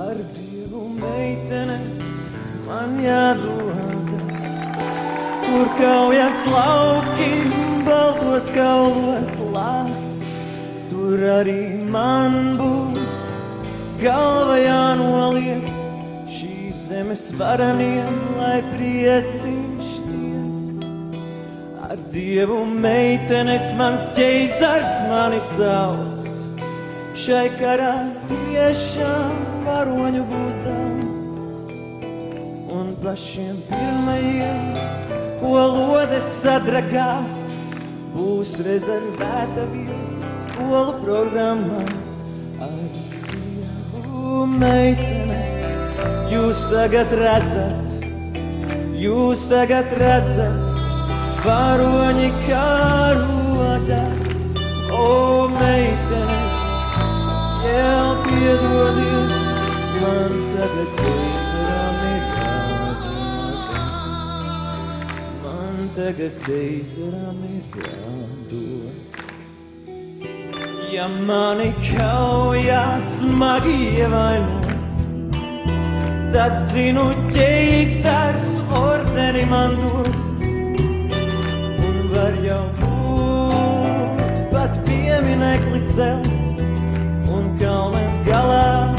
Ar Dievu meitenes man jādodas, kur kaujas lauki, baltos kaulos lās. Tur arī man būs galva jānoliec, šīs zemes varaniem, lai prieciņš tiek. Ar Dievu meitenes mans ķeizars mani sauc, šai karā tiešām varoņu būs daudz. Un pašiem pirmajiem, ko lodes sadragās, būs rezervēta vieta skolu programmās. Ar Dievu meitenes jūs tagad redzat, varoņi karodas. O meitenes, jēl piedodiet, man tagad ķeizaram ir jādodas. Man tagad ķeizaram ir jādodas. Ja mani kaujā smagi ievainos, tad zinu ķeizars ordeni man dos. Un var jau būt pat pieminekli cels, un kalnam galā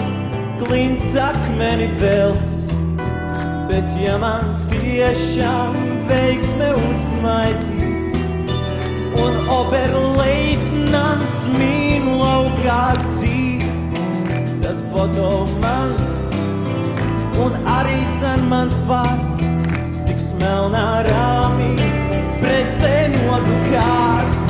klints akmeni vels. Bet ja man tiešām veiksme uzmaitīs, un oberleitnants mīnu laukā dzīs, tad foto mans un arī dzen mans vārds tiks melnā rāmī presē nodrukāts.